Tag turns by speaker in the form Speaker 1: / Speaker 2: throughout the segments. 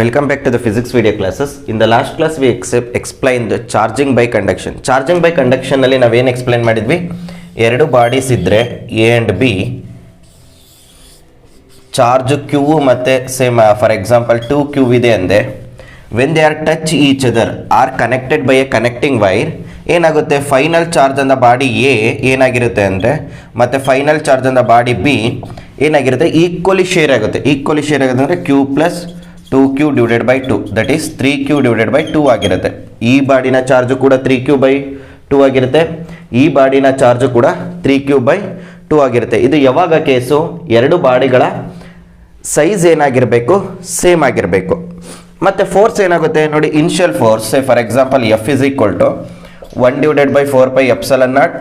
Speaker 1: Welcome back to the physics video classes. In the last class we explained the charging by conduction. Charging by conduction ನಲ್ಲಿ ನಾವೇನು explain ಮಾಡಿದ್ವಿ, ಎರಡು bodies ಇದ್ರೆ A and B charge Q ಮತ್ತೆ same for example 2Q ಇದೆ ಅಂದೆ, when they are touch each other are connected by a connecting wire ಏನಾಗುತ್ತೆ, final charge ಅಂದ ಬಾಡಿ A ಏನಾಗಿರುತ್ತೆ ಅಂದರೆ ಮತ್ತೆ ಫೈನಲ್ ಚಾರ್ಜ್ ಅಂದ ಬಾಡಿ B ಏನಾಗಿರುತ್ತೆ, ಈಕ್ವಲಿ ಶೇರ್ ಆಗುತ್ತೆ. ಈಕ್ವಲಿ ಶೇರ್ ಆಗುತ್ತೆ ಅಂದರೆ Q plus 2Q divided by 2 that is 3Q divided by 2 ಆಗಿರುತ್ತೆ. ಈ ಬಾಡಿನ ಚಾರ್ಜು ಕೂಡ 3Q ಬೈ 2 ಆಗಿರುತ್ತೆ, ಈ ಬಾಡಿನ ಚಾರ್ಜು ಕೂಡ 3Q ಬೈ 2 ಆಗಿರುತ್ತೆ. ಇದು ಯಾವಾಗ ಕೇಸು, ಎರಡು ಬಾಡಿಗಳ ಸೈಜ್ ಏನಾಗಿರಬೇಕು, ಸೇಮ್ ಆಗಿರಬೇಕು. ಮತ್ತು ಫೋರ್ಸ್ ಏನಾಗುತ್ತೆ ನೋಡಿ, initial force for example F is equal to 1 divided by 4 pi epsilon naught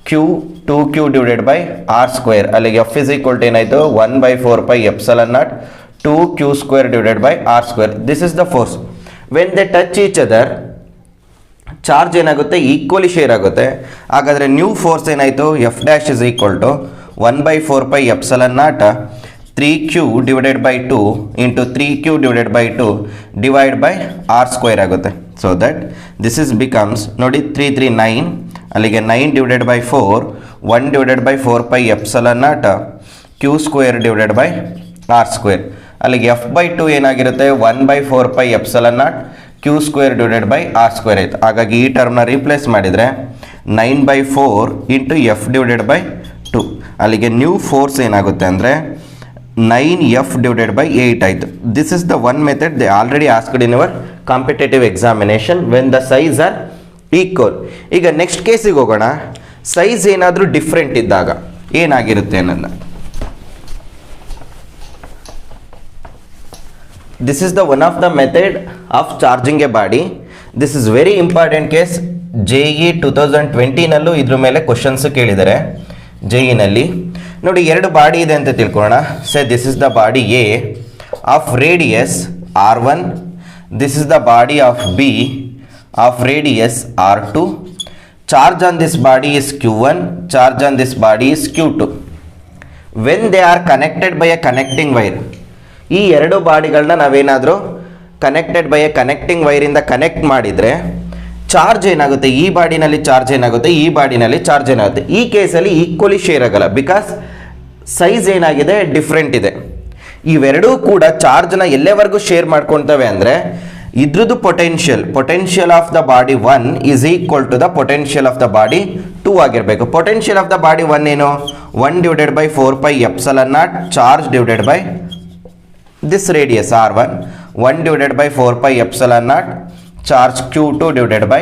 Speaker 1: Q 2Q divided by R square. ಅಲ್ಲಿಗೆ F ಇಸ್ ಈಕ್ವಲ್ ಟು ಏನಾಯಿತು 1 by 4 pi epsilon naught 2Q square divided by R square. This is the force. When they touch each other, charge ಏನಾಗುತ್ತೆ, equally share ಆಗುತ್ತೆ. ಹಾಗಾದರೆ new force ಏನಾಯಿತು, F dash is equal to 1 by 4 pi epsilon naught 3Q divided by 2 into 3Q divided by 2 divide by R square ಆಗುತ್ತೆ. So that this is becomes ನೋಡಿ 3 3 9, ಅಲ್ಲಿಗೆ 9 divided by 4 1 divided by 4 pi epsilon naught Q square divided by R square. ಅಲ್ಲಿಗೆ F by 2 ಏನಾಗಿರುತ್ತೆ 1 by 4 pi epsilon naught Q square divided by R square ಆಯಿತು. ಹಾಗಾಗಿ ಈ ಟರ್ಮ್ನ replace ಮಾಡಿದರೆ 9 by 4 into F divided by 2. ಅಲ್ಲಿಗೆ new force ಏನಾಗುತ್ತೆ ಅಂದರೆ 9F ಡಿವೈಡೆಡ್ ಬೈ 8 ಆಯಿತು. This is the one method they already asked in your competitive examination when the size are equal. ಈಗ ನೆಕ್ಸ್ಟ್ ಕೇಸಿಗೆ ಹೋಗೋಣ. ಸೈಜ್ ಏನಾದರೂ ಡಿಫ್ರೆಂಟ್ ಇದ್ದಾಗ ಏನಾಗಿರುತ್ತೆ ಅನ್ನೋದನ್ನ. This is the one of the method of charging a body. This is very important case. JE 2020 ನಲ್ಲೂ ಇದ್ರ ಮೇಲೆ ಕ್ವಶನ್ಸ್ ಕೇಳಿದ್ದಾರೆ. JE ನಲ್ಲಿ ನೋಡಿ, ಎರಡು ಬಾಡಿ ಇದೆ ಅಂತ ತಿಳ್ಕೊಳ್ಳೋಣ. Say this is the body A of radius R1, this is the body of B of radius R2. Charge on this body is Q1, charge on this body is Q2. When they are connected by a connecting wire, ಈ ಎರಡು ಬಾಡಿಗಳನ್ನ ನಾವೇನಾದರೂ connected by a connecting ವೈರಿಂದ connect ಮಾಡಿದರೆ charge ಏನಾಗುತ್ತೆ, ಈ ಬಾಡಿನಲ್ಲಿ charge ಏನಾಗುತ್ತೆ, ಈ ಬಾಡಿನಲ್ಲಿ ಚಾರ್ಜ್ ಏನಾಗುತ್ತೆ. ಈ ಕೇಸಲ್ಲಿ ಈಕ್ವಲಿ ಶೇರ್ ಆಗಲ್ಲ, ಬಿಕಾಸ್ ಸೈಜ್ ಏನಾಗಿದೆ, ಡಿಫ್ರೆಂಟ್ ಇದೆ. ಇವೆರಡೂ ಕೂಡ ಚಾರ್ಜ್ನ ಎಲ್ಲೆವರೆಗೂ ಶೇರ್ ಮಾಡ್ಕೊಳ್ತವೆ ಅಂದರೆ ಇದ್ರದ್ದು potential of the body 1 is equal to the potential of the body 2 ಆಗಿರಬೇಕು. ಪೊಟೆನ್ಷಿಯಲ್ ಆಫ್ ದ ಬಾಡಿ 1 ಏನು, 1 divided by 4 pi epsilon naught charge divided by this radius R1, 1 divided by 4 pi epsilon naught charge Q2 divided by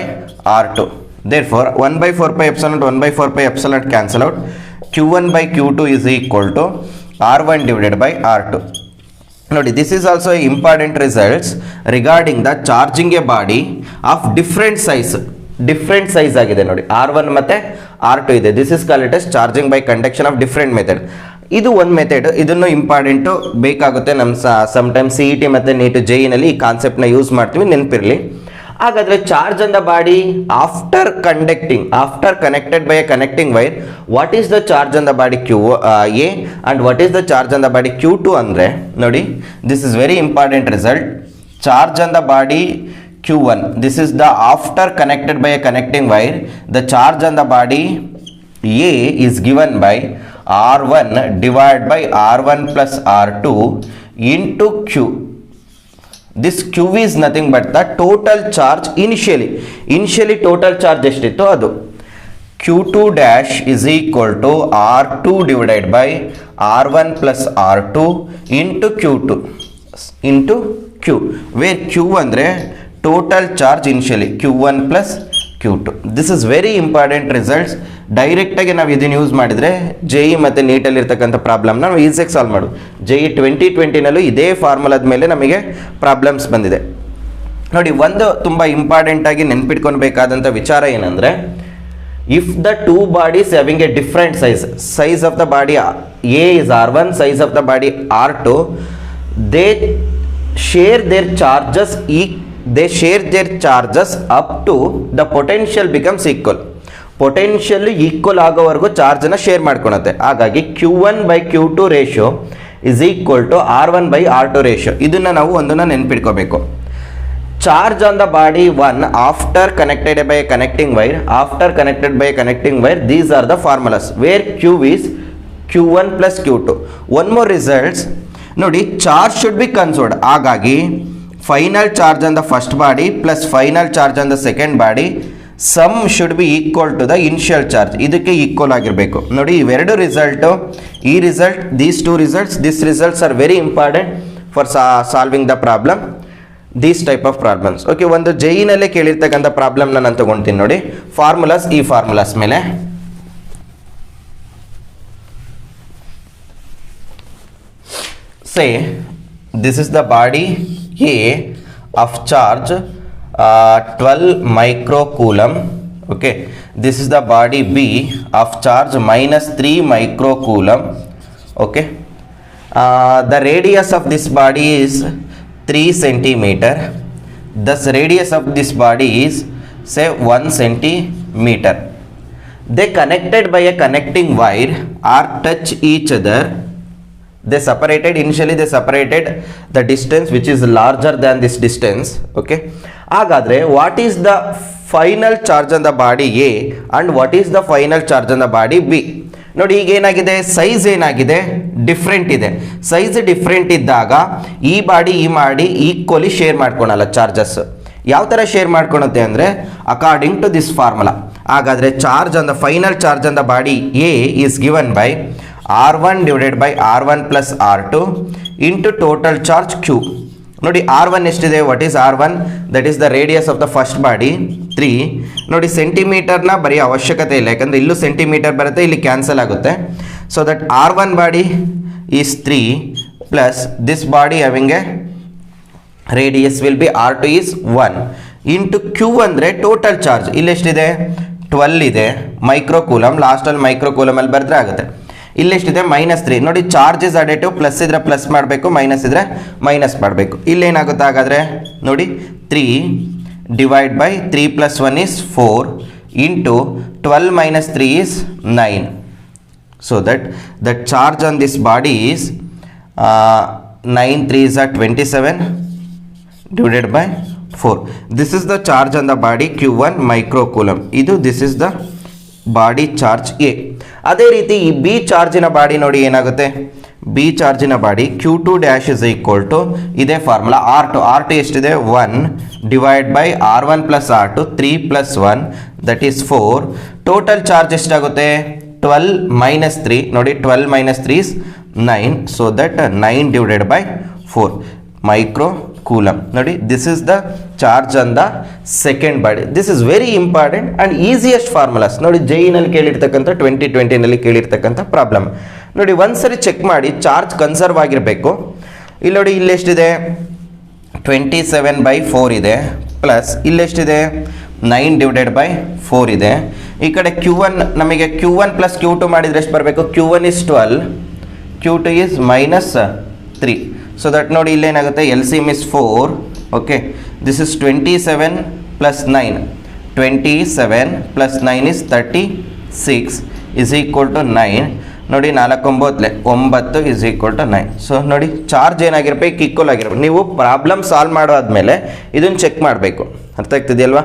Speaker 1: R2. Therefore 1 by 4 pi epsilon naught 1 by 4 pi epsilon naught cancel out. Q1 by Q2 is equal to R1 divided by R2. Nodi, this is also important results regarding the charging a body of different size ಆಗಿದೆ ನೋಡಿ. R1 ಮತ್ತೆ R2 ಇದೆ. This is called as charging by conduction of different method. ಇದು ಒಂದು method, ಇದನ್ನು important ಬೇಕಾಗುತ್ತೆ. ನಮ್ಮ sometimes CET ಮತ್ತು NEET JEE ನಲ್ಲಿ ಈ ಕಾನ್ಸೆಪ್ಟ್ನ ಯೂಸ್ ಮಾಡ್ತೀವಿ, ನೆನಪಿರಲಿ. ಹಾಗಾದರೆ charge on the body after connected by a connecting wire, what is the charge on the body A and what is the charge on the body Q2 ಅಂದರೆ ನೋಡಿ, this is very important result. Charge on the body Q1, this is the after connected by a connecting wire, the charge on the body A is given by R1 divided by R1 plus R2 into Q. This Q is nothing but the total charge initially total charge ಎಷ್ಟಿತ್ತು ಅದು. Q2 dash is equal to R2 divided by R1 plus R2 into Q2 into Q, where Q ಅಂದರೆ total charge initially Q1 plus Q2. This is very important results. ಡೈರೆಕ್ಟಾಗಿ ನಾವು ಇದನ್ನು use ಮಾಡಿದರೆ JEE ಮತ್ತು NEET ಇರ್ತಕ್ಕಂಥ ಪ್ರಾಬ್ಲಮ್ನ ನಾವು ಈಸಿಯಾಗಿ solve ಮಾಡೋದು. JEE 2020 ನಲ್ಲೂ ಇದೇ ಫಾರ್ಮುಲಾದ ಮೇಲೆ ನಮಗೆ ಪ್ರಾಬ್ಲಮ್ಸ್ ಬಂದಿದೆ ನೋಡಿ. ಒಂದು ತುಂಬ ಇಂಪಾರ್ಟೆಂಟಾಗಿ ನೆನ್ಪಿಟ್ಕೊಳ್ಬೇಕಾದಂಥ ವಿಚಾರ ಏನಂದರೆ, if the two bodies having a different size of the body A is R1, size of the body R2, they share their charges up to the potential becomes equal. Potential equal ಆಗೋವರೆಗೂ ಚಾರ್ಜನ್ನು share ಮಾಡ್ಕೊಳುತ್ತೆ. ಹಾಗಾಗಿ Q1 by Q2 ratio is equal to R1/R2 ratio. ಇದನ್ನು ನಾವು ಒಂದನ್ನು ನೆನ್ಪಿಟ್ಕೋಬೇಕು. Charge on the body 1 after connected by connecting wire, these are the formulas where Q is Q1 plus Q2. One more results ನೋಡಿ, charge should be conserved. ಹಾಗಾಗಿ final charge on the first body plus final charge on the second body sum should be equal to the initial charge. ಇದಕ್ಕೆ equal ಆಗಿರಬೇಕು. ನೋಡಿ, ಇವೆರಡು result, ಈ result, this results are very important for solving the problem, these type of problems. Okay, ಒಂದು ಜೈನಲ್ಲೇ ಕೇಳಿರ್ತಕ್ಕಂಥ ಪ್ರಾಬ್ಲಮ್ನ ನಾನು ತಗೊಳ್ತೀನಿ ನೋಡಿ. ಫಾರ್ಮುಲಾಸ್, ಈ ಫಾರ್ಮುಲಾಸ್ ಮೇಲೆ say this is the body A of charge 12 microcoulomb. Okay, this is the body B of charge minus 3 microcoulomb. Okay, the radius of this body is 3 centimeter. Thus radius of this body is say 1 centimeter. They connected by a connecting wire or touch each other. They separated the distance which is larger than this distance. Okay, ಹಾಗಾದ್ರೆ what is the final charge on the body A and what is the final charge on the body B? ನೋಡಿ, ಈಗ ಏನಾಗಿದೆ, size ಏನಾಗಿದೆ, different ಇದೆ. Size different ಇದ್ದಾಗ ಈ body equally share ಮಾಡ್ಕೊಳಲ್ಲ charges. ಯಾವ ಥರ ಶೇರ್ ಮಾಡ್ಕೊಳುತ್ತೆ ಅಂದರೆ ಅಕಾರ್ಡಿಂಗ್ ಟು ದಿಸ್ ಫಾರ್ಮುಲಾ. ಹಾಗಾದರೆ charge on the final charge on the body A is given by R1 divided by R1 plus R2 into total charge Q. ನೋಡಿ, R1 ಎಷ್ಟಿದೆ, what is R1? That is the radius of the first body 3. ನೋಡಿ, ಸೆಂಟಿಮೀಟರ್ನ ಬರೆಯೋ ಅವಶ್ಯಕತೆ ಇಲ್ಲ, ಯಾಕಂದರೆ ಇಲ್ಲೂ centimetre ಬರುತ್ತೆ, ಇಲ್ಲಿ ಕ್ಯಾನ್ಸಲ್ ಆಗುತ್ತೆ. So that R1 body is 3 plus this body having A radius will be R2 is 1 into Q ಅಂದರೆ ಟೋಟಲ್ ಚಾರ್ಜ್. ಇಲ್ಲಿ ಎಷ್ಟಿದೆ, 12 ಇದೆ ಮೈಕ್ರೋಕೂಲಮ್. ಲಾಸ್ಟಲ್ಲಿ ಮೈಕ್ರೋಕೂಲಮಲ್ಲಿ ಬರೆದ್ರೆ ಆಗುತ್ತೆ. ಇಲ್ಲೆಷ್ಟಿದೆ, -3. ನೋಡಿ, ಚಾರ್ಜ್ ಇಸ್ ಅಡೇಟಿವ್, ಪ್ಲಸ್ ಇದ್ರೆ ಪ್ಲಸ್ ಮಾಡಬೇಕು, ಮೈನಸ್ ಇದ್ರೆ ಮೈನಸ್ ಮಾಡಬೇಕು. ಇಲ್ಲೇನಾಗುತ್ತೆ ಹಾಗಾದರೆ ನೋಡಿ, 3 divide by 3 + 1 is 4 into 12 - 3 is 9. So that charge on this body is 9 3s are 27 divided by 4. This is the charge on the body Q1 microcoulomb. this is the body charge A. ಅದೇ ರೀತಿ ಈ B ಚಾರ್ಜಿನ body ನೋಡಿ ಏನಾಗುತ್ತೆ, B ಚಾರ್ಜಿನ body Q2 dash is equal to ಇದೇ formula R2 ಎಷ್ಟಿದೆ, 1 divide by R1 plus R2 3 + 1 that is 4. Total charge ಎಷ್ಟಾಗುತ್ತೆ, 12 - 3. ನೋಡಿ, 12 - 3 is 9. So that 9 divided by 4 microcoulomb. ನೋಡಿ, this is the charge on the second body. This is very important and easiest formulas. ನೋಡಿ, ಜೈನಲ್ಲಿ ಕೇಳಿರ್ತಕ್ಕಂಥ 2020ನಲ್ಲಿ ಕೇಳಿರ್ತಕ್ಕಂಥ problem. ನೋಡಿ, ಒಂದ್ಸರಿ check ಮಾಡಿ, charge conserve ಆಗಿರಬೇಕು. ಇಲ್ಲಿ ನೋಡಿ, ಇಲ್ಲೆಷ್ಟಿದೆ, 27/4 ಇದೆ, ಪ್ಲಸ್ ಇಲ್ಲೆಷ್ಟಿದೆ, 9 divided by 4 ಇದೆ. ಈ ಕಡೆ Q1 ನಮಗೆ Q1 + Q2 ಮಾಡಿದರೆ ಎಷ್ಟು ಬರಬೇಕು, Q1 is 12, Q2 is -3. So that ನೋಡಿ, ಇಲ್ಲೇನಾಗುತ್ತೆ, LCM is 4. Okay, this is 27 + 9. 27 + 9 is 36 is equal to 9. ನೋಡಿ, 4 9 is equal to 9. ಸೊ ನೋಡಿ, ಚಾರ್ಜ್ ಏನಾಗಿರ್ಬೇಕು, ಈಕ್ವಲ್ ಆಗಿರ್ಬೇಕು. ನೀವು ಪ್ರಾಬ್ಲಮ್ ಸಾಲ್ವ್ ಮಾಡೋದ್ಮೇಲೆ ಇದನ್ನು ಚೆಕ್ ಮಾಡಬೇಕು. ಅರ್ಥ ಆಗ್ತಿದೆಯಲ್ವಾ?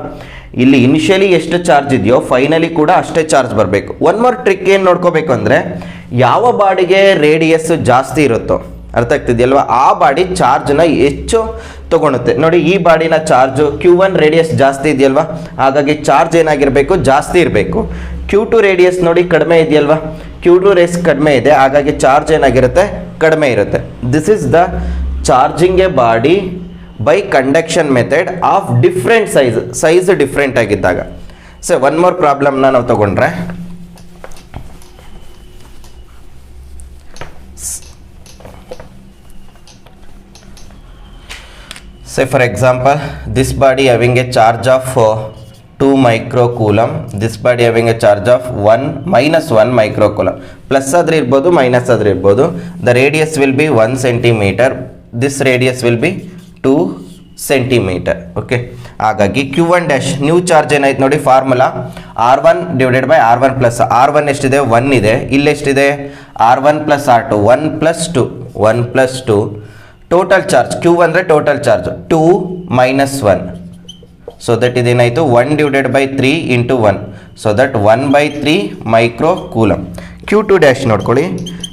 Speaker 1: ಇಲ್ಲಿ ಇನಿಷಿಯಲಿ ಎಷ್ಟು ಚಾರ್ಜ್ ಇದೆಯೋ ಫೈನಲಿ ಕೂಡ ಅಷ್ಟೇ ಚಾರ್ಜ್ ಬರಬೇಕು. ಒನ್ ಮೋರ್ ಟ್ರಿಕ್ ಏನು ನೋಡ್ಕೋಬೇಕು ಅಂದರೆ, ಯಾವ ಬಾಡಿಗೆ ರೇಡಿಯಸ್ ಜಾಸ್ತಿ ಇರುತ್ತೋ, ಅರ್ಥ ಆಗ್ತಿದೆಯಲ್ವಾ, ಆ ಬಾಡಿ ಚಾರ್ಜ್ನ ಹೆಚ್ಚು ತೊಗೊಳುತ್ತೆ. ನೋಡಿ, ಈ ಬಾಡಿನ ಚಾರ್ಜು Q1 ರೇಡಿಯಸ್ ಜಾಸ್ತಿ ಇದೆಯಲ್ವಾ, ಹಾಗಾಗಿ ಚಾರ್ಜ್ ಏನಾಗಿರಬೇಕು, ಜಾಸ್ತಿ ಇರಬೇಕು. Q2 ರೇಡಿಯಸ್ ನೋಡಿ ಕಡಿಮೆ ಇದೆಯಲ್ವಾ, Q2 ರೇಸ್ ಕಡಿಮೆ ಇದೆ, ಹಾಗಾಗಿ ಚಾರ್ಜ್ ಏನಾಗಿರುತ್ತೆ, ಕಡಿಮೆ ಇರುತ್ತೆ. This is the charging a body by conduction method of different size different ಆಗಿದ್ದಾಗ. ಸೊ ಒನ್ ಮೋರ್ ಪ್ರಾಬ್ಲಮ್ನ ನಾವು ತಗೊಂಡ್ರೆ, say for example, this body having a charge of 2 microcoulomb, this body having a charge of -1 microcoulomb. Plus ಆದರೆ ಇರ್ಬೋದು, minus ಆದರೆ ಇರ್ಬೋದು. The radius will be 1 centimeter. This radius will be 2 centimeter. Okay, ಹಾಗಾಗಿ Q1 dash new charge ಏನಾಯ್ತು ನೋಡಿ, formula R1 divided by R1 plus R1 ಎಷ್ಟಿದೆ, 1 ಇದೆ. ಇಲ್ಲೆಷ್ಟಿದೆ, R1 plus R2 1 + 2 1 plus 2 total charge Q ಅಂದರೆ total charge 2 minus 1 so that ಇದೇನಾಯಿತು 1 divided by 3 into 1 so that 1/3 microcoulomb. Q2 dash ನೋಡ್ಕೊಳ್ಳಿ,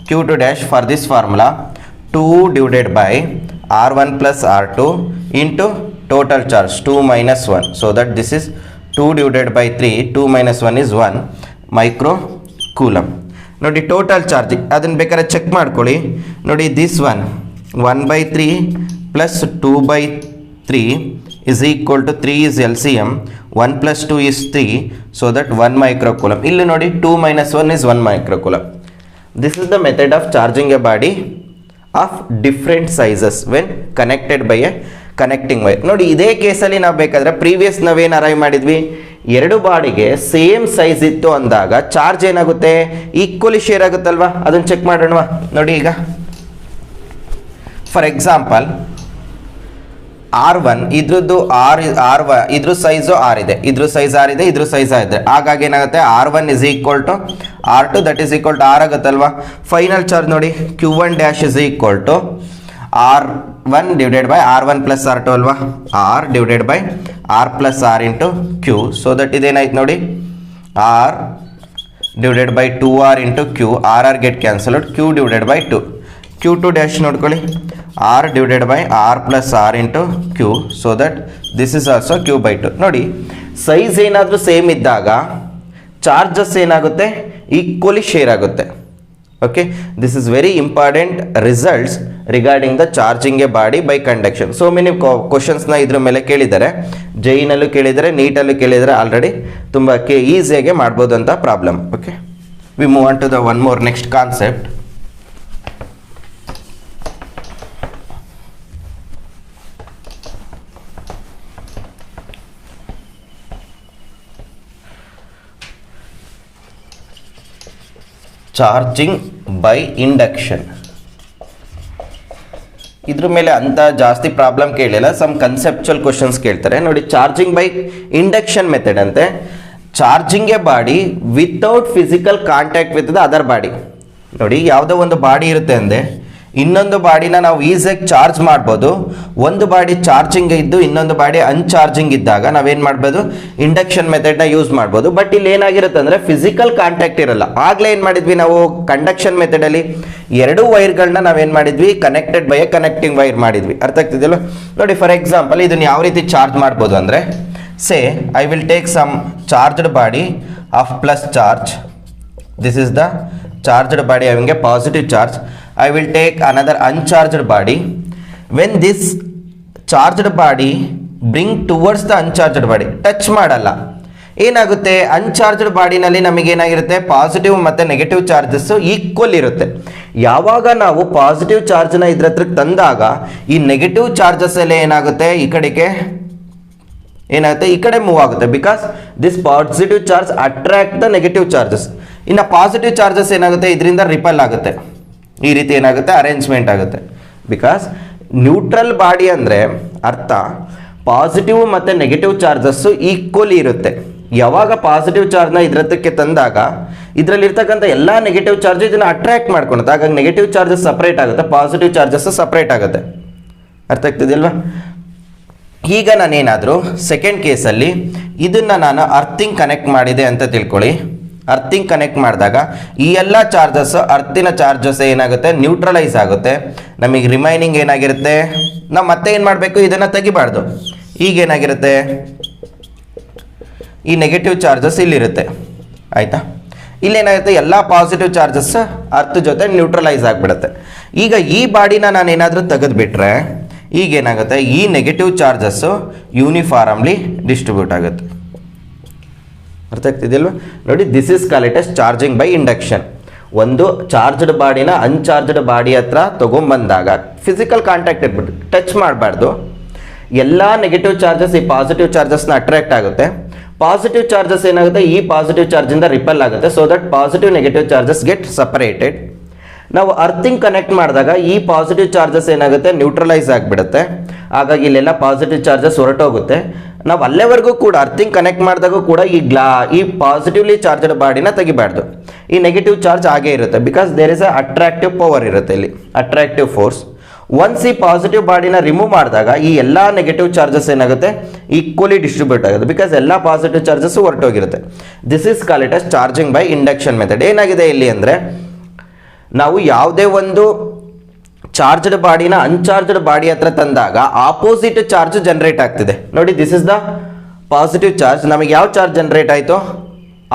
Speaker 1: Q2 dash for this formula 2 divided by R1 plus R2 into total charge 2 minus 1 so that this is 2 divided by 3 2 minus 1 is 1 micro coulomb. ನೋಡಿ total charge ಅದನ್ನು ಬೇಕಾದ್ರೆ check ಮಾಡ್ಕೊಳ್ಳಿ. ನೋಡಿ this 1/3 plus 2/3 is equal to 3 is LCM, 1 plus 2 is 3, so that 1 microcoulomb. ಇಲ್ಲಿ ನೋಡಿ 2 minus 1 is 1 microcoulomb. This is the method of charging a body of different sizes when connected by a connecting wire. ನೋಡಿ ಇದೇ ಕೇಸಲ್ಲಿ ನಾವು ಬೇಕಾದರೆ previous ನಾವೇನು arrive ಮಾಡಿದ್ವಿ, ಎರಡು ಬಾಡಿಗೆ ಸೇಮ್ ಸೈಜ್ ಇತ್ತು ಅಂದಾಗ ಚಾರ್ಜ್ ಏನಾಗುತ್ತೆ, ಈಕ್ವಲಿ ಶೇರ್ ಆಗುತ್ತಲ್ವಾ, ಅದನ್ನು ಚೆಕ್ ಮಾಡೋಣವಾ. ನೋಡಿ ಈಗ ಫಾರ್ ಎಕ್ಸಾಂಪಲ್ R1 ಇದ್ರದ್ದು ಇದ್ರ ಸೈಜು R ಇದೆ, ಇದ್ರ ಸೈಜ್ R ಇದೆ, ಇದ್ರ ಸೈಜ್ ಇದೆ. ಹಾಗಾಗಿ ಏನಾಗುತ್ತೆ R1 is equal to R2 that is equal to R ಆಗುತ್ತಲ್ವಾ. ಫೈನಲ್ ಚಾರ್ಜ್ ನೋಡಿ Q1 dash is equal to R1 divided by R1 plus R2 ಅಲ್ವಾ, R divided by R plus R into Q. So that ಇದೇನಾಯ್ತು ನೋಡಿ R divided by 2R into Q, R get cancelled, Q divided by 2. Q2 dash ನೋಡ್ಕೊಳ್ಳಿ, R divided by R plus R into Q, so that this is also Q by 2. ನೋಡಿ size ಏನಾದರೂ same ಇದ್ದಾಗ charges ಏನಾಗುತ್ತೆ, equally share ಆಗುತ್ತೆ. Okay, this is very important results regarding the charging a body by conduction. So many ಕ್ವಶನ್ಸ್ನ ಇದ್ರ ಮೇಲೆ ಕೇಳಿದ್ದಾರೆ, ಜೈನಲ್ಲೂ ಕೇಳಿದ್ದಾರೆ, ನೀಟಲ್ಲೂ ಕೇಳಿದ್ದಾರೆ. ಆಲ್ರೆಡಿ ತುಂಬ ಈಸಿಯಾಗಿ ಮಾಡ್ಬೋದು ಅಂತ problem. Okay, we move on to the one more next concept. Charging by induction. ಇದ್ರ ಮೇಲೆ ಅಂತ ಜಾಸ್ತಿ ಪ್ರಾಬ್ಲಮ್ ಕೇಳಿಲ್ಲ, ಸಮ್ ಕನ್ಸೆಪ್ಚುವಲ್ ಕ್ವಶನ್ಸ್ ಕೇಳ್ತಾರೆ. ನೋಡಿ ಚಾರ್ಜಿಂಗ್ ಬೈ ಇಂಡಕ್ಷನ್ ಮೆಥಡ್ ಅಂತೆ, charging a body without physical contact with the other body. ನೋಡಿ ಯಾವುದೋ ಒಂದು ಬಾಡಿ ಇರುತ್ತೆ ಅಂದೆ, ಇನ್ನೊಂದು ಬಾಡಿನ ನಾವು ಈಸಿಯಾಗಿ ಚಾರ್ಜ್ ಮಾಡ್ಬೋದು. ಒಂದು ಬಾಡಿ ಚಾರ್ಜಿಂಗ್ ಇದ್ದು ಇನ್ನೊಂದು ಬಾಡಿ ಅನ್ಚಾರ್ಜಿಂಗ್ ಇದ್ದಾಗ ನಾವೇನು ಮಾಡ್ಬೋದು, ಇಂಡಕ್ಷನ್ ಮೆಥಡ್ನ ಯೂಸ್ ಮಾಡ್ಬೋದು. ಬಟ್ ಇಲ್ಲಿ ಏನಾಗಿರುತ್ತೆ ಅಂದರೆ ಫಿಸಿಕಲ್ ಕಾಂಟ್ಯಾಕ್ಟ್ ಇರಲ್ಲ. ಆಗಲೇ ಏನು ಮಾಡಿದ್ವಿ ನಾವು ಕಂಡಕ್ಷನ್ ಮೆಥಡಲ್ಲಿ ಎರಡು ವೈರ್ಗಳನ್ನ ನಾವೇನು ಮಾಡಿದ್ವಿ, connected by a connecting wire ಮಾಡಿದ್ವಿ. ಅರ್ಥ ಆಗ್ತಿದೆಯಲ್ಲ. ನೋಡಿ ಫಾರ್ ಎಕ್ಸಾಂಪಲ್ ಇದನ್ನು ಯಾವ ರೀತಿ ಚಾರ್ಜ್ ಮಾಡ್ಬೋದು ಅಂದರೆ, say I will take some charged body of plus charge. This is the charged body having a positive charge. I will take another uncharged body. When this charged body bring towards the uncharged body, touch ಮಾಡಲ್ಲ, ಏನಾಗುತ್ತೆ, uncharged ಬಾಡಿನಲ್ಲಿ ನಮಗೇನಾಗಿರುತ್ತೆ, positive ಮತ್ತು negative charges equal ಇರುತ್ತೆ. ಯಾವಾಗ ನಾವು positive ಚಾರ್ಜ್ನ ಇದ್ರ ಹತ್ರಕ್ಕೆ ತಂದಾಗ ಈ ನೆಗೆಟಿವ್ ಚಾರ್ಜಸ್ ಎಲ್ಲ ಏನಾಗುತ್ತೆ, ಈ ಕಡೆಗೆ ಏನಾಗುತ್ತೆ, ಈ ಕಡೆ ಮೂವ್ ಆಗುತ್ತೆ. Because this positive charge attract the negative charges. ಇನ್ನು ಪಾಸಿಟಿವ್ ಚಾರ್ಜಸ್ ಏನಾಗುತ್ತೆ, ಇದರಿಂದ ರಿಪಲ್ ಆಗುತ್ತೆ. ಈ ರೀತಿ ಏನಾಗುತ್ತೆ, ಅರೇಂಜ್ಮೆಂಟ್ ಆಗುತ್ತೆ. ಬಿಕಾಸ್ ನ್ಯೂಟ್ರಲ್ ಬಾಡಿ ಅಂದರೆ ಅರ್ಥ ಪಾಸಿಟಿವ್ ಮತ್ತು ನೆಗೆಟಿವ್ ಚಾರ್ಜಸ್ಸು ಈಕ್ವಲಿ ಇರುತ್ತೆ. ಯಾವಾಗ ಪಾಸಿಟಿವ್ ಚಾರ್ಜ್ನ ಇದ್ರತ್ತಕ್ಕೆ ತಂದಾಗ ಇದರಲ್ಲಿರ್ತಕ್ಕಂಥ ಎಲ್ಲ ನೆಗೆಟಿವ್ ಚಾರ್ಜ್ ಇದನ್ನು ಅಟ್ರಾಕ್ಟ್ ಮಾಡ್ಕೊಳುತ್ತೆ. ಹಾಗಾಗಿ ನೆಗೆಟಿವ್ ಚಾರ್ಜಸ್ ಸಪ್ರೇಟ್ ಆಗುತ್ತೆ, ಪಾಸಿಟಿವ್ ಚಾರ್ಜಸ್ ಸಪ್ರೇಟ್ ಆಗುತ್ತೆ. ಅರ್ಥ ಆಗ್ತಿದೆಯಲ್ವಾ. ಈಗ ನಾನೇನಾದರೂ ಸೆಕೆಂಡ್ ಕೇಸಲ್ಲಿ ಇದನ್ನು ನಾನು ಅರ್ಥಿಂಗ್ ಕನೆಕ್ಟ್ ಮಾಡಿದೆ ಅಂತ ತಿಳ್ಕೊಳ್ಳಿ. ಅರ್ಥಿಂಗ್ ಕನೆಕ್ಟ್ ಮಾಡಿದಾಗ ಈ ಎಲ್ಲ ಚಾರ್ಜಸ್, ಅರ್ಥಿನ ಚಾರ್ಜಸ್ ಏನಾಗುತ್ತೆ, ನ್ಯೂಟ್ರಲೈಸ್ ಆಗುತ್ತೆ. ನಮಗೆ ರಿಮೈನಿಂಗ್ ಏನಾಗಿರುತ್ತೆ, ನಾವು ಮತ್ತೆ ಏನು ಮಾಡಬೇಕು, ಇದನ್ನು ತೆಗಿಬಾರ್ದು. ಈಗೇನಾಗಿರುತ್ತೆ, ಈ ನೆಗೆಟಿವ್ ಚಾರ್ಜಸ್ ಇಲ್ಲಿರುತ್ತೆ. ಆಯಿತಾ, ಇಲ್ಲೇನಾಗುತ್ತೆ, ಎಲ್ಲ ಪಾಸಿಟಿವ್ ಚಾರ್ಜಸ್ ಅರ್ಥ ಜೊತೆ ನ್ಯೂಟ್ರಲೈಸ್ ಆಗಿಬಿಡುತ್ತೆ. ಈಗ ಈ ಬಾಡಿನ ನಾನು ಏನಾದರೂ ತೆಗೆದುಬಿಟ್ರೆ ಈಗೇನಾಗುತ್ತೆ, ಈ ನೆಗೆಟಿವ್ ಚಾರ್ಜಸ್ಸು ಯೂನಿಫಾರ್ಮ್ಲಿ ಡಿಸ್ಟ್ರಿಬ್ಯೂಟ್ ಆಗುತ್ತೆ. ಅರ್ಥ ಆಗ್ತಿದೆಯಲ್ವ. ನೋಡಿ this is called it as charging by induction. ಒಂದು ಚಾರ್ಜ್ಡ್ ಬಾಡಿನ ಅನ್ಚಾರ್ಜ್ಡ್ ಬಾಡಿ ಹತ್ರ ತೊಗೊಂಬಂದಾಗ ಫಿಸಿಕಲ್ ಕಾಂಟ್ಯಾಕ್ಟ್ ಇಟ್ಬಿಟ್ಟು ಟಚ್ ಮಾಡಬಾರ್ದು. ಎಲ್ಲ ನೆಗೆಟಿವ್ ಚಾರ್ಜಸ್ ಈ ಪಾಸಿಟಿವ್ ಚಾರ್ಜಸ್ನ ಅಟ್ರಾಕ್ಟ್ ಆಗುತ್ತೆ. ಪಾಸಿಟಿವ್ ಚಾರ್ಜಸ್ ಏನಾಗುತ್ತೆ, ಈ ಪಾಸಿಟಿವ್ ಚಾರ್ಜಿಂದ ರಿಪಲ್ ಆಗುತ್ತೆ. So that positive negative charges get separated. ನಾವು ಅರ್ಥಿಂಗ್ ಕನೆಕ್ಟ್ ಮಾಡಿದಾಗ ಈ ಪಾಸಿಟಿವ್ ಚಾರ್ಜಸ್ ಏನಾಗುತ್ತೆ, ನ್ಯೂಟ್ರಲೈಸ್ ಆಗಿಬಿಡುತ್ತೆ. ಹಾಗಾಗಿ ಇಲ್ಲೆಲ್ಲ ಪಾಸಿಟಿವ್ ಚಾರ್ಜಸ್ ಹೊರಟೋಗುತ್ತೆ. ನಾವು ಅಲ್ಲೇವರೆಗೂ ಕೂಡ ಅರ್ಥಿಂಗ್ ಕನೆಕ್ಟ್ ಮಾಡಿದಾಗೂ ಕೂಡ ಈ ಪಾಸಿಟಿವ್ಲಿ ಚಾರ್ಜ್ಡ್ ಬಾಡಿನ ತೆಗಿಬಾರ್ದು. ಈ ನೆಗೆಟಿವ್ ಚಾರ್ಜ್ ಆಗೇ ಇರುತ್ತೆ, because there is a attractive power ಇರುತ್ತೆ ಇಲ್ಲಿ, ಅಟ್ರಾಕ್ಟಿವ್ ಫೋರ್ಸ್. ಒನ್ಸ್ ಈ ಪಾಸಿಟಿವ್ ಬಾಡಿನ ರಿಮೂವ್ ಮಾಡಿದಾಗ ಈ ಎಲ್ಲ ನೆಗೆಟಿವ್ ಚಾರ್ಜಸ್ ಏನಾಗುತ್ತೆ, ಈಕ್ವಲಿ ಡಿಸ್ಟ್ರಿಬ್ಯೂಟ್ ಆಗುತ್ತೆ, ಬಿಕಾಸ್ ಎಲ್ಲ ಪಾಸಿಟಿವ್ ಚಾರ್ಜಸ್ ಹೊರಟೋಗಿರುತ್ತೆ. This is call it as charging by induction method. ಏನಾಗಿದೆ ಇಲ್ಲಿ ಅಂದರೆ, ನಾವು ಯಾವುದೇ ಒಂದು ಚಾರ್ಜ್ಡ್ ಬಾಡಿನ ಅನ್ಚಾರ್ಜ್ಡ್ ಬಾಡಿ ಹತ್ರ ತಂದಾಗ ಆಪೋಸಿಟ್ ಚಾರ್ಜ್ ಜನರೇಟ್ ಆಗ್ತಿದೆ. ನೋಡಿ, this is the positive charge. ನಮಗೆ ಯಾವ ಚಾರ್ಜ್ ಜನರೇಟ್ ಆಯಿತು?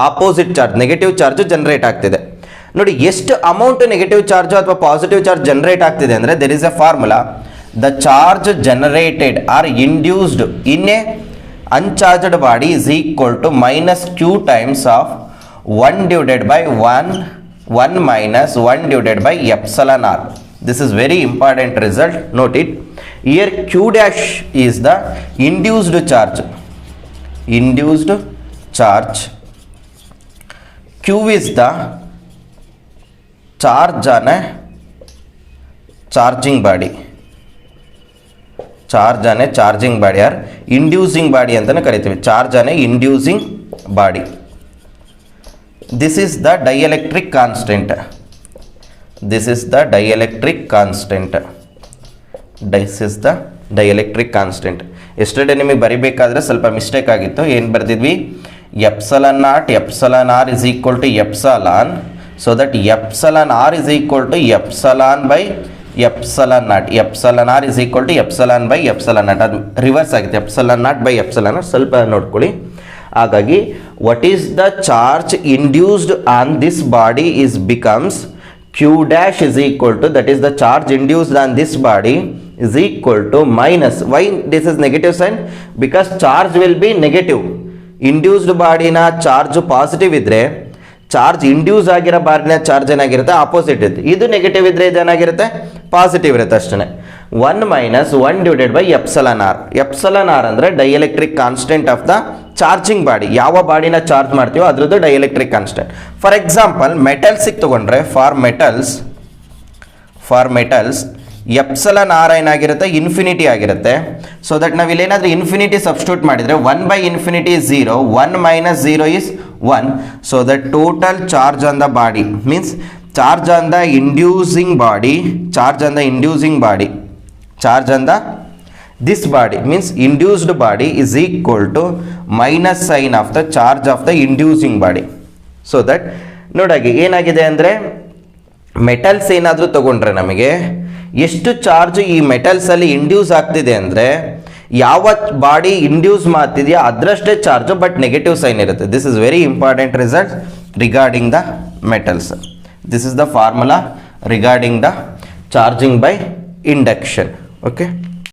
Speaker 1: Opposite charge, negative charge generate ಆಗ್ತಿದೆ. ನೋಡಿ, ಎಷ್ಟು ಅಮೌಂಟ್ ನೆಗೆಟಿವ್ ಚಾರ್ಜ್ ಅಥವಾ ಪಾಸಿಟಿವ್ ಚಾರ್ಜ್ ಜನರೇಟ್ ಆಗ್ತಿದೆ ಅಂದರೆ, there is a formula. The charge generated are induced in a uncharged body is equal to -q times of 1 divided by 1 minus 1 divided by epsilon r. This is very important result. Note it. Here q dash is the induced charge. Induced charge. Q is the charge on a charging body. Charge on a charging body or inducing body ಅಂತಲೇ ಕರಿತೀವಿ. Charge on a inducing body. This is the dielectric constant. This is the dielectric constant. This is the dielectric constant. Yesterday ನಿಮಗೆ ಬರಿಬೇಕಾದ್ರೆ ಸ್ವಲ್ಪ mistake ಆಗಿತ್ತು. ಏನು ಬರೆದಿದ್ವಿ? epsilon naught epsilon r is equal to epsilon, so that epsilon r is equal to epsilon by epsilon naught. epsilon r is equal to epsilon by epsilon naught. ಅದು reverse ಆಗುತ್ತೆ. epsilon naught by epsilon naught. ಸ್ವಲ್ಪ ನೋಡ್ಕೊಳ್ಳಿ. ಹಾಗಾಗಿ what is the charge induced on this body is becomes q dash is equal to, that is the charge induced on this body is equal to minus. Why this is negative sign? Because charge will be negative. Induced ಬಾಡಿನ charge positive ಇದ್ರೆ, charge induce ಆಗಿರೋ ಬಾಡಿನ charge ಏನಾಗಿರುತ್ತೆ? Opposite ಇರುತ್ತೆ. ಇದು negative ಇದ್ರೆ ಇದೇನಾಗಿರುತ್ತೆ? Positive ಇರುತ್ತೆ ಅಷ್ಟೇ. 1 minus 1 divided by epsilon r. epsilon r ಅಂದರೆ dielectric constant of the charging body. ಯಾವ ಬಾಡಿನ ಚಾರ್ಜ್ ಮಾಡ್ತೀವೋ ಅದ್ರದ್ದು ಡೈಎಲೆಕ್ಟ್ರಿಕ್ ಕಾನ್ಸ್ಟೆಂಟ್. ಫಾರ್ ಎಕ್ಸಾಂಪಲ್ ಮೆಟಲ್ಸಿಗೆ ತಗೊಂಡ್ರೆ, ಫಾರ್ ಮೆಟಲ್ಸ್ ಎಪ್ಸಲನ್ ಆರ್ ಏನಾಗಿರುತ್ತೆ? ಇನ್ಫಿನಿಟಿ ಆಗಿರುತ್ತೆ. ಸೊ ದಟ್ ನಾವು ಇಲ್ಲೇನಾದರೂ ಇನ್ಫಿನಿಟಿ ಸಬ್ಸ್ಟಿಟ್ಯೂಟ್ ಮಾಡಿದರೆ 1 by infinity is 0, 1 minus 0 is 1. So that total charge on the body means charge on the inducing body, charge on the inducing body, charge on the this body means induced body is equal to minus sign of the charge of the inducing body. So that ನೋಡಾಗಿ ಏನಾಗಿದೆ ಅಂದರೆ, metals ಏನಾದರೂ ತಗೊಂಡ್ರೆ ನಮಗೆ ಎಷ್ಟು charge ಈ ಮೆಟಲ್ಸಲ್ಲಿ induce ಆಗ್ತಿದೆ ಅಂದರೆ, ಯಾವ ಬಾಡಿ ಇಂಡ್ಯೂಸ್ ಮಾಡ್ತಿದೆಯಾ ಅದರಷ್ಟೇ ಚಾರ್ಜು, ಬಟ್ ನೆಗೆಟಿವ್ ಸೈನ್ ಇರುತ್ತೆ. This is very important result regarding the metals. This is the formula regarding the charging by induction. Okay.